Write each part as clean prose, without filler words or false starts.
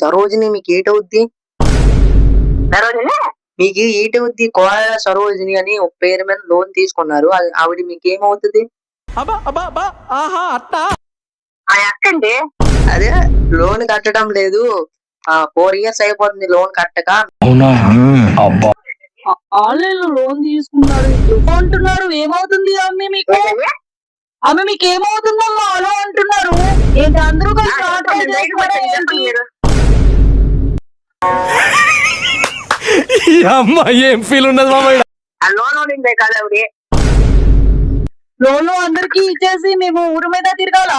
సరోజిని మీకు ఏటవుద్ది? సరోజిని మీకు ఏటవుద్ది? కోడల సరోజిని అని ఒక పేరు మీద లోన్ తీసుకున్నారు. ఆవిడ మీకేమవుతుంది? ఆ అక్కండి. అదే లోన్ కట్టడం లేదు, 4 years అయిపోతుంది లోన్ కట్టక. ఆన్లైన్ లో లోన్ తీసుకున్నారు అంటున్నారు. ఏమవుతుంది అమ్మే మీకు? అమ్మ మీకు ఏమవుతుందమ్మా అలా అంటున్నారు? ఏంటి అందరూ ఏం ఫీల్ ఉండదు మామయ్య. లోన్ ఉండిందే కదా ఆవిడ. లోన్ అందరికి ఇచ్చేసి మేము ఊరు మీద తిరగాల?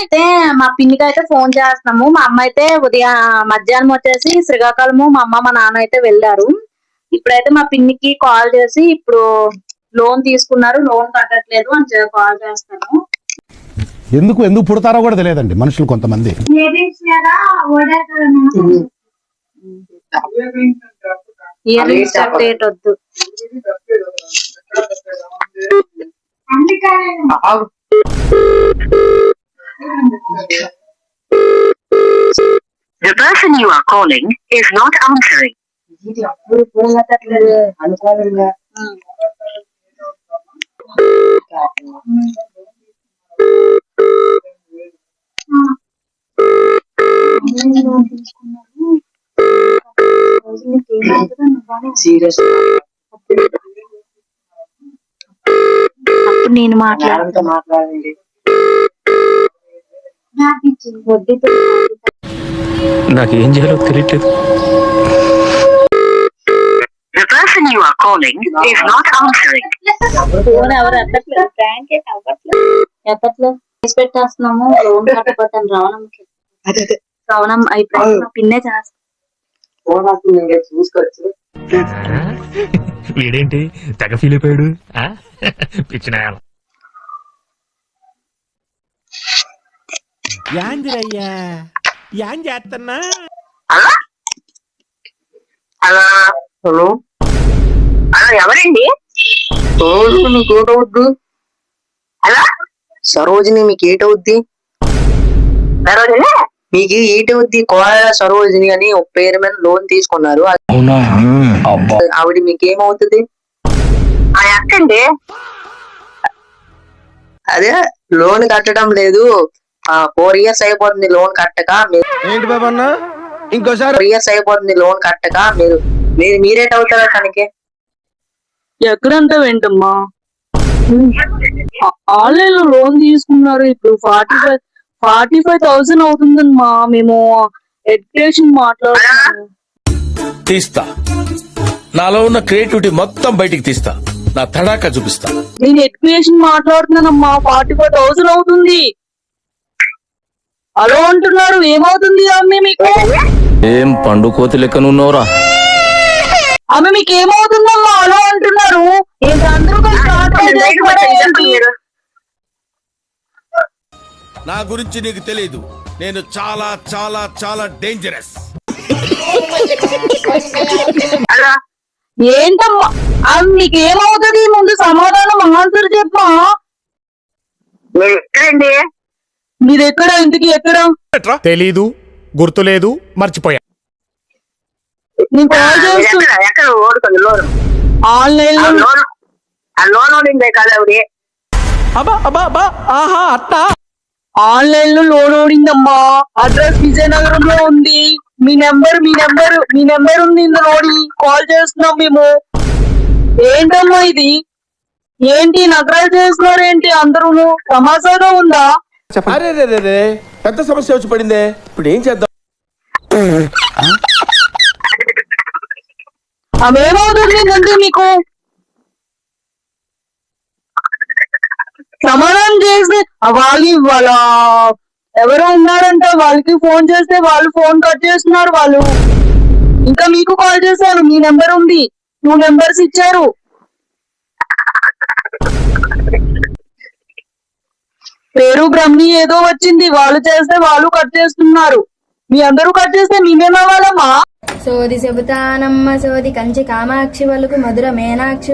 అయితే మా పిన్నికి అయితే ఫోన్ చేస్తున్నాము. మా అమ్మ అయితే మధ్యాహ్నం వచ్చేసి శ్రీకాకుళము మా అమ్మ మా నాన్న అయితే వెళ్ళారు. ఇప్పుడైతే మా పిన్నికి కాల్ చేసి ఇప్పుడు లోన్ తీసుకున్నారు, లోన్ కట్టట్లేదు అని కాల్ చేస్తాను. ఎందుకు పుడతారో కూడా తెలియదండి మనుషులు కొంతమంది. ఇయర్ రింగ్స్ కట్టేట వద్దు. The person you are calling is not answering. Serious అప్పుడు నేను మాట్లాడండి. నాకేం చేయాలో తెలియట్లేదు. The person you are calling is not answering. Phone ఎవరు ఎత్తట్లేదు, ప్రాంక్ ఎత్తట్లేదు. పెట్టేస్తున్నాము లోన్ కట్టకపోతాను. రావణం అయిపోయి పిన్నే చేస్తాను. చూసుకోవచ్చు. వీడేంటి తెగ ఫీల్ అయిపోయాడు? పిచ్చినాయాల యాందిరయ్యా యాం చేస్తున్నా. హలో హలో హలో హలో ఎవరండి? మీకు ఏటవుద్ది? హలో సరోజిని మీకు ఏటవుద్ది? సరోజిని మీకు ఏటవుద్ది? కోడల సరోజిని అని ఒక పేరు మీద లోన్ తీసుకున్నారు. ఆవిడ మీకేమవుతుంది? ఆ అక్కండి. అదే లోన్ కట్టడం లేదు, 4 years అయిపోతుంది లోన్ కట్టక. ఏంటి బాబన్నా ఇంకోసారి 4 years అయిపోతుంది లోన్ కట్టక. మీరేట్ అవుతారా తనకి? ఎక్కడంటే ఏంటమ్మా? ఆన్లైన్ లో లోన్ తీసుకున్నారు. ఇప్పుడు 45,000 అవుతుందమ్మా. మేము ఎడ్యుకేషన్ మాట్లాడుతున్నాము. తీస్తా, నాలో ఉన్న క్రియేటివిటీ మొత్తం బయటికి తీస్తా, నా తడాకా చూపిస్తా. నేను ఎడ్యుకేషన్ మాట్లాడుతున్నానమ్మా. 45,000 అవుతుంది. అలా అంటున్నారు. ఏమవుతుంది అమ్మే మీకు? ఏం పండు కోతి లెక్కనున్నావురా? ఆమె మీకు ఏమవుతుందమ్మా అలా అంటున్నారు? ఏంటి అందరూ నా గురించి నీకు తెలీదు, నేను చాలా చాలా చాలా డేంజరస్. ఏంటమ్మా మీకు ఏమవుతుంది? ముందు సమాధానం ఆన్సర్ చెప్పా. మీరు ఎక్కడండి? మీరు ఎక్కడ? ఇంటికి ఎక్కడ? తెలీదు, గుర్తులేదు, మర్చిపోయా. నేను కాల్ చేస్తున్నా. ఎక్కడ ఓడుతుంది లోన్? ఆన్లైన్ లో లోన్ ఉండిందే కదా ఆవిడ. ఆన్లైన్ లో లోన్ ఓడిందమ్మా. అడ్రస్ విజయనగరంలో ఉంది. మీ నెంబర్ ఉంది ఇందులో. కాల్ చేస్తున్నాం మేము. ఏంటమ్మా ఇది? ఏంటి నగరాలు చేస్తున్నారు? ఏంటి అందరూ? తమాషాగా ఉందా? అరే పెద్ద సమస్య వచ్చి పడిందే, ఇప్పుడు ఏం చేద్దాం? అవేమవుతుంది మీకు? సమాధానం చేస్తే వాళ్ళ ఎవరో ఉన్నారంట, వాళ్ళకి ఫోన్ చేస్తే వాళ్ళు ఫోన్ కట్ చేస్తున్నారు. వాళ్ళు ఇంకా మీకు కాల్ చేశారు. మీ నెంబర్ ఉంది, 2 నెంబర్స్ ఇచ్చారు. పేరు బ్రహ్మి ఏదో వచ్చింది. వాళ్ళు చేస్తే వాళ్ళు కట్ చేస్తున్నారు. మీ అందరూ కట్ చేస్తే మేమేమవ్వాలమ్మా? సోది చెబుతానమ్మ సోది కంచి కామాక్షి వాళ్ళకు మధుర మీనాక్షి.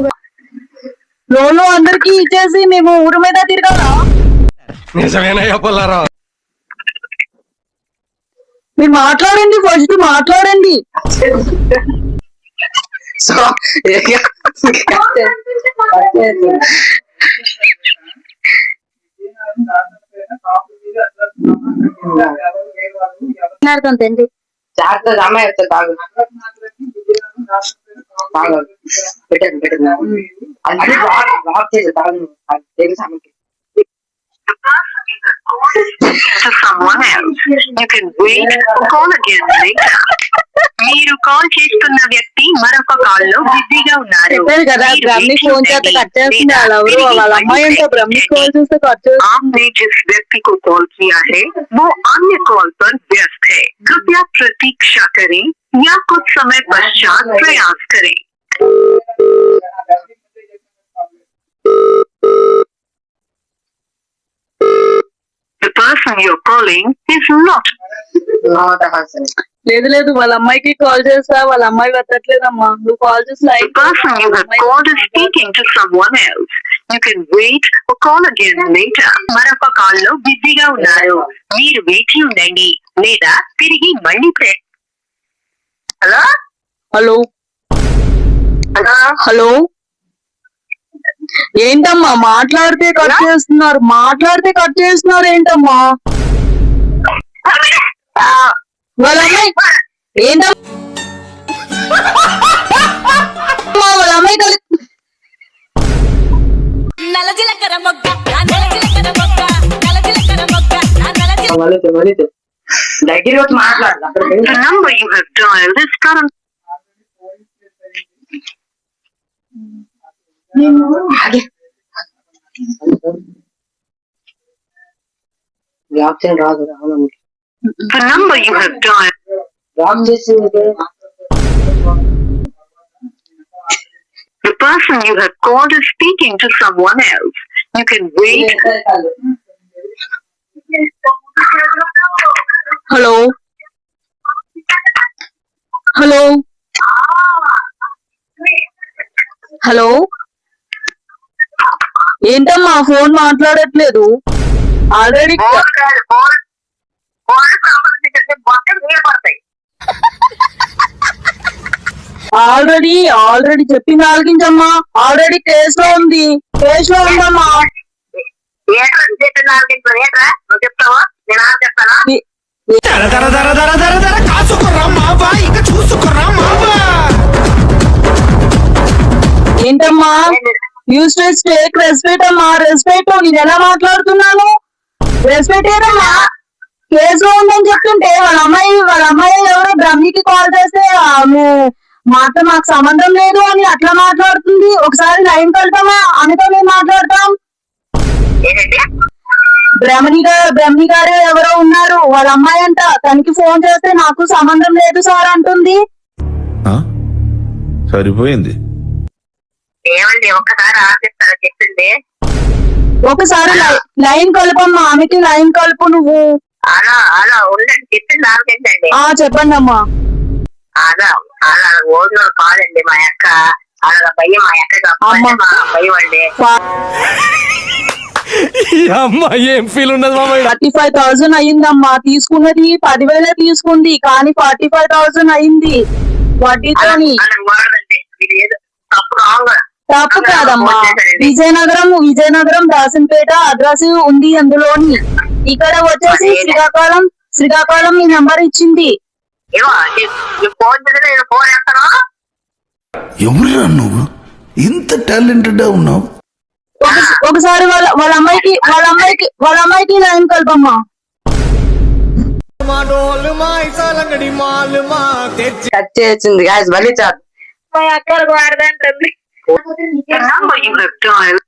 లోన్లు అందరికి ఇచ్చేసి మేము ఊరు మీద తిరగాలా? నిజమేనయ్యా పుల్లారావు. మీరు మాట్లాడండి, ఫస్ట్ మాట్లాడండి. సో మాట్లాడుతుందండి. జాగ్రత్త అమ్మాయి వస్తే తాగు తాగు పెట్టండి పెట్టండి అది బ్లాక్ చేసి తాగు తెలుసు అమ్మకి. To someone else. You can wait or call again later. మీరు కాల్ చేస్తున్న వ్యక్తి మరొక కాల్ లో బిజీగా ఉన్నారు. చెప్పారు కదా, బ్రహ్మి ఫోన్ చేస్తే కట్ చేస్తుంది. వాళ్ళ అమ్మాయి అంటే బ్రహ్మి కాల్ చేస్తే కట్ చేస్తుంది. आपने जिस व्यक्ति को कॉल किया है वो अन्य कॉल पर व्यस्त है. कृपया प्रतीक्षा करें या कुछ समय पश्चात प्रयास करें. The person you're calling is not. లేదు లేదు, వాళ్ళ అమ్మాయికి కాల్ చేస్తా, వాళ్ళ అమ్మాయి వెతట్లేదమ్మా. నువ్వు కాల్ చేసి The person you have called is speaking to someone else. You can wait or call again later. మరొక కాల్ లో బిజీగా ఉన్నారు. మీరు వేచి ఉండండి లేదా తిరిగి మళ్ళీ హలో హలో హలో హలో ఏంటమ్మా మాట్లాడితే కట్ చేస్తున్నారు, మాట్లాడితే కట్ చేస్తున్నారు ఏంటమ్మా? వాళ్ళ అమ్మాయి ఏంటమ్మా వాళ్ళ అమ్మాయి దగ్గర వచ్చి మాట్లాడు అక్కడ The number you have dialed is current. Block చేయడం రాదు రావడానికి. The number you have dialed. Block చేసింది The person you have called is speaking to someone else. You can wait. Hello hello hello ఏంటమ్మా ఫోన్ మాట్లాడట్లేదు? Already already చెప్పింది ఆలకించమ్మా. Already case లో ఉంది, case లో ఉందమ్మా. చెప్తావా నేను చెప్తానా? ఏంటమ్మా యూస్ టేక్ రెస్పెక్ట్ అమ్మా, రెస్పెక్ట్. నేను ఎలా మాట్లాడుతున్నాను? రెస్పెక్ట్ ఏదమ్మా? కేసులో ఉందని చెప్తుంటే వాళ్ళ అమ్మాయి ఎవరో బ్రహ్మికి కాల్ చేస్తే మాతో మాకు సంబంధం లేదు అని అట్లా మాట్లాడుతుంది. ఒకసారి లైన్ కలుతామా, ఆమెతో మేము మాట్లాడతాం. బ్రహ్మి గారు ఎవరో ఉన్నారు, వాళ్ళ అమ్మాయి అంట. తనకి ఫోన్ చేస్తే నాకు సంబంధం లేదు సార్ అంటుంది. సరిపోయింది. ఏమండి ఒక్కసారి ఆశిస్తారా చెప్పింది? ఒకసారి లైన్ కలుపమ్మా, ఆమెకి లైన్ కలుపు నువ్వు. అలా అలా ఉండండి చెప్పింది ఆలోచించండి. చెప్పండి అమ్మా. అలా అలా ఓడిలో కాదండి మా అక్క. అలా భయం మా అక్క మా భయం అండి. అమ్మాయి ఏం ఫీల్ ఉండదు మామయ్య. 35,000 అయ్యిందమ్మా. తీసుకున్నది 10,000 తీసుకుంది, కానీ 45,000 అయింది వడ్డీతోని. తప్పు కాదమ్మా. విజయనగరం దాసన్పేట అడ్రస్ ఉంది అందులోని. ఇక్కడ వచ్చేసి శ్రీకాకుళం మీ నెంబర్ ఇచ్చింది. ఎవరురా నువ్వు ఇంత టాలెంటెడ్ ఉన్నావు? ఒకసారి వాళ్ళ అమ్మాయికి లైన్ కలపమ్మా. కట్ చేసింది గాయస్ మళ్ళీ చాలు. మా అక్కలకు వాడదంటుంది. The number you have dialed.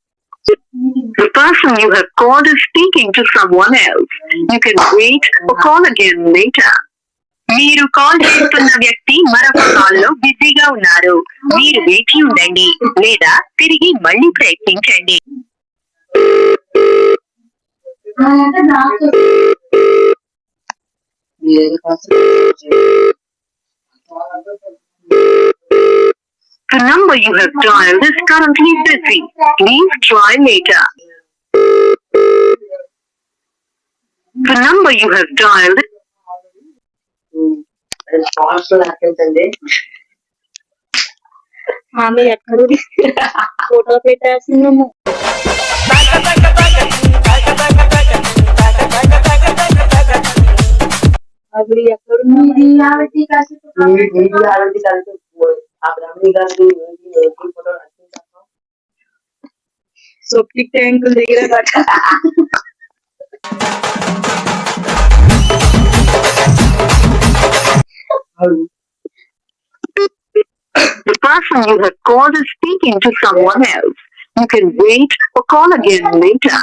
The person you have called is speaking to someone else. You can wait or call again later. మీరు కాల్ చేస్తున్న వ్యక్తి మరొక కాల్ లో బిజీగా ఉన్నారు. మీరు వేచి ఉండండి లేదా తిరిగి మళ్ళీ ప్రయత్నించండి. The number you have dialed is currently busy. Please try later. number you have dialed. అండి ఆమె ఎక్కడ ఫోటో పెట్టేస్తున్నాము. అవి ఎక్కడున్నది ఆవిడ కలిసి ఆ బ్రహ్మణి గారి ఫోటో సొప్టిక్ ట్యాంకుల దగ్గర The person you have called is speaking to someone else. You can wait or call again later.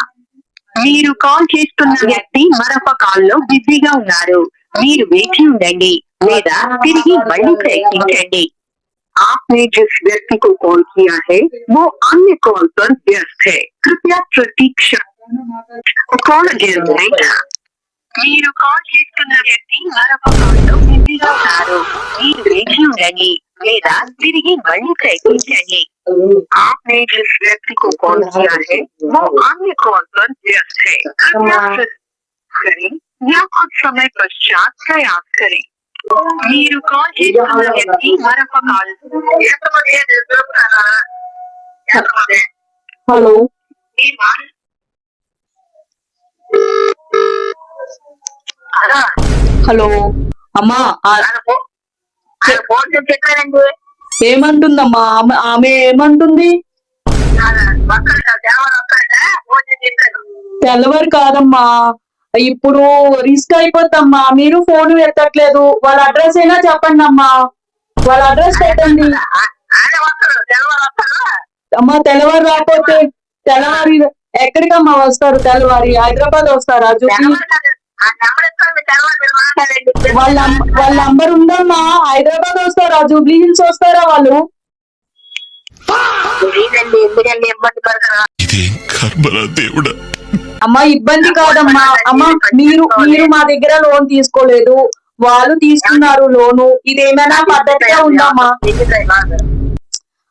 మీరు కాల్ చేస్తున్న వ్యక్తి మరొక కాల్లో బిజీగా ఉన్నారు. మీరు వేచి ఉండండి లేదా తిరిగి మళ్ళీ ప్రయత్నించండి. आपने जिस व्यक्ति को कॉल किया है वो अन्य कॉल पर व्यस्त है. कृपया प्रतीक्षा. Call again later. మీరు కాల్ చేస్తున్న వ్యక్తి మరొక కాల్లో బిజీగా ఉన్నారు. మీరు వేచి ఉండండి లేదా తిరిగి మళ్ళీ ప్రయత్నించండి. आपने जिस व्यक्ति को कॉल किया है वो अन्य कॉल पर व्यस्त है. कृपया करें या कुछ समय पश्चात प्रयास करें. మీరు కాల్ చేస్తున్న వ్యక్తి మరొక కాల్. హలో హలో అమ్మా ఏమంటుందమ్మా ఆమె ఏమంటుంది? తెల్లవారు కాదమ్మా, ఇప్పుడు రిస్క్ అయిపోద్దమ్మా. మీరు ఫోన్ ఎత్తట్లేదు. వాళ్ళ అడ్రస్ అయినా చెప్పండి అమ్మా. వాళ్ళ అడ్రస్ పెట్టండి అమ్మా. తెల్లవారు రాకపోతే తెల్లవారి ఎక్కడికమ్మా వస్తారు? తెల్లవారి హైదరాబాద్ వస్తారా? వాళ్ళ నంబర్ ఉందమ్మా. హైదరాబాద్ వస్తారా? జూబ్లీ హిల్స్ వస్తారా వాళ్ళు? ఇదేం కర్మరా దేవుడా. అమ్మా ఇబ్బంది కాదమ్మా. అమ్మా మీరు మా దగ్గర లోన్ తీసుకోలేదు, వాళ్ళు తీసుకున్నారు లోను. ఇదేమైనా పద్ధతిగా ఉందమ్మా?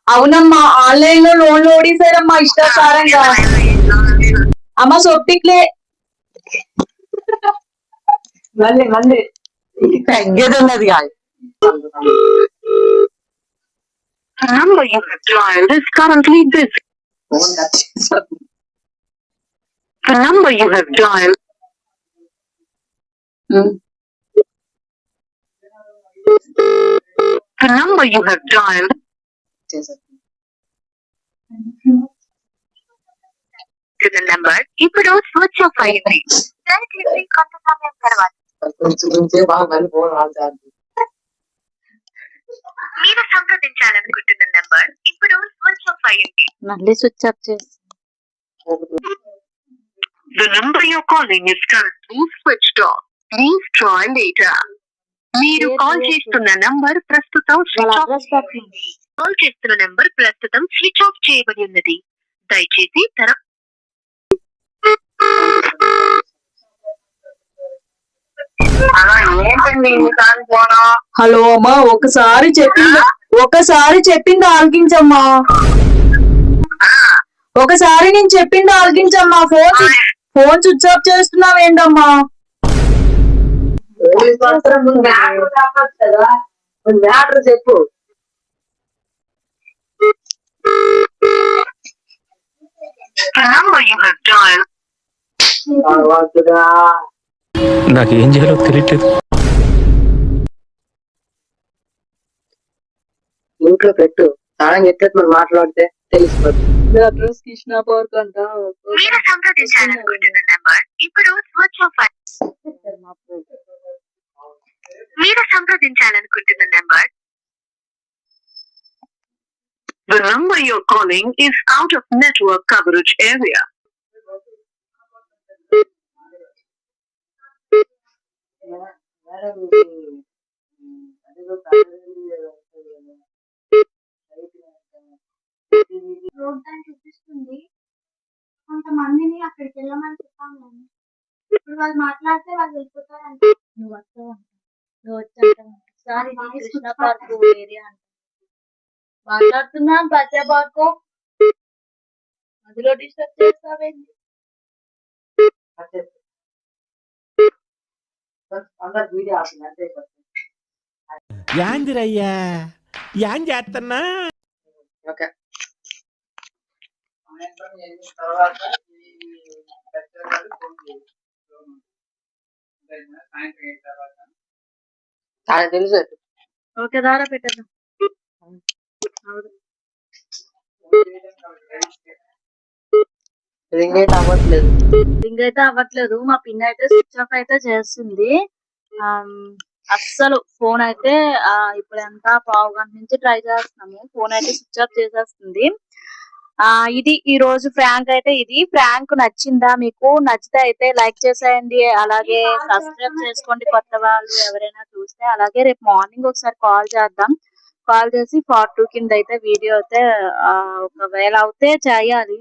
అవునమ్మా, ఆన్లైన్ లో లోన్లు ఓడిసారమ్మా ఇష్టాచారంగా. అమ్మ సొప్పిక్లే మళ్ళీ తగ్గేది ఉన్నది కాదు. The number you have dialed is currently busy. The number you have dialed. The number you have dialed. To the number ఇప్పుడు స్విచ్ ఆఫ్ అయింది. దయచేసి కొంత సమయం తర్వాత మీరు సంప్రదించాలనుకుంటున్న నంబర్ ఇప్పుడు స్విచ్ ఆఫ్ అయింది. మళ్ళీ స్విచ్ ఆఫ్ చేసి The number you're calling is currently switched off. Please try later. మీరు కాల్ చేస్తున్న నంబర్ ప్రస్తుతం స్విచ్ ఆఫ్ కాల్ చేస్తున్న నంబర్ ప్రస్తుతం స్విచ్ ఆఫ్ చేయబడి ఉన్నది. దయచేసి హలో అమ్మా, ఒకసారి చెప్పింది ఆలకించమ్మా. ఒకసారి నేను చెప్పింది ఆలకించమ్మా. ఫోన్ స్విచ్ ఆఫ్ చేస్తున్నావు ఏంటమ్మా? చెప్పు. నాకేం చేయాలో తెలియట్లేదు. ఇంట్లో పెట్టు, తాళం ఎట్లేదు మనం మాట్లాడితే తెలిసిపోతుంది. అడ్రస్ కృష్ణ పార్క్ అంట. మీరు సంప్రదించాలనుకుంటున్న నంబర్ ఇప్పుడు స్విచ్ ఆఫ్ మీరు సంప్రదించాలనుకుంటున్న number The number you're calling is out of network coverage area. చూపిస్తుంది. కొంతమందిని అక్కడికి వెళ్ళమని చెప్పాను. ఇప్పుడు వాళ్ళు మాట్లాడితే వాళ్ళు వెళ్ళిపోతారంట. నువ్వు వస్తావంట, నువ్వు వచ్చాక సార్ ఇది కృష్ణ పార్క్ ఏరియా అంట. మాట్లాడుతున్నా బచ్చా పార్కు, అందులో డిస్టర్బ్ చేస్తావేంటి? వీడియో ఆడుతుంది అంతే. యాందిరయ్యా యాం చేస్తున్నా ఓకే తర్వాత చాలా తెలుసు. ఓకే దారా పెట్టేద్దాం. రింగ్ అయితే అవ్వట్లేదు. రింగ్ అయితే అవ్వట్లేదు. మా పిన్ అయితే స్విచ్ ఆఫ్ అయితే చేస్తుంది. అస్సలు ఫోన్ అయితే ఇప్పుడు ఎంత పావు గంట నుంచి ట్రై చేస్తున్నాము. ఫోన్ అయితే స్విచ్ ఆఫ్ చేసేస్తుంది. ఇది ఈ రోజు ప్రాంక్ అయితే. ఇది ప్రాంక్ నచ్చిందా మీకు? నచ్చితే అయితే లైక్ చేసేయండి, అలాగే సబ్స్క్రైబ్ చేసుకోండి కొత్త వాళ్ళు ఎవరైనా చూస్తే. అలాగే రేపు మార్నింగ్ ఒకసారి కాల్ చేద్దాం. కాల్ చేసి పార్ట్ 2 కింద అయితే వీడియో అయితే ఒకవేళ అవుతే చేయాలి.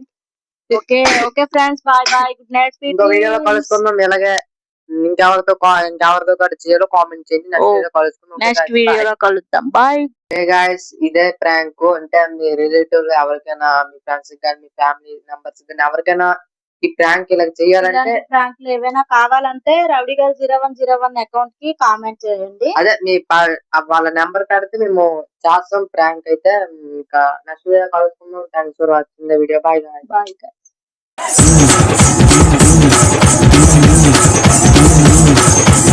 Okay okay friends, bye bye, good night. ఇంకో వీడియోలో కలుసుకుందాం. ఇలాగే ఇంకెవరితో కూడా చేయాలో కామెంట్ చేయండి. నెక్స్ట్ వీడియోలో కలుద్దాం. Bye guys. ఇదే ప్రాంక్. అంటే మీ రిలేటివ్ ఎవరికైనా, మీ ఫ్రెండ్స్ కానీ, మీ ఫ్యామిలీ మెంబర్స్ కానీ ఎవరికైనా ఈ ప్రాంక్ ఇలా చేయాలంటే, ప్రాంక్లు ఏవైనా కావాలంటే రౌడీ గర్ల్ 0101 అకౌంట్ కి కామెంట్ చేయండి. అదే మీ వాళ్ళ నెంబర్ పెడితే మేము చేస్తాం ప్రాంక్ అయితే. ఇంకా నెక్స్ట్ వీడియో కలుసుకుందాం. Thanks for watching the video. Bye bye. Mm-hmm.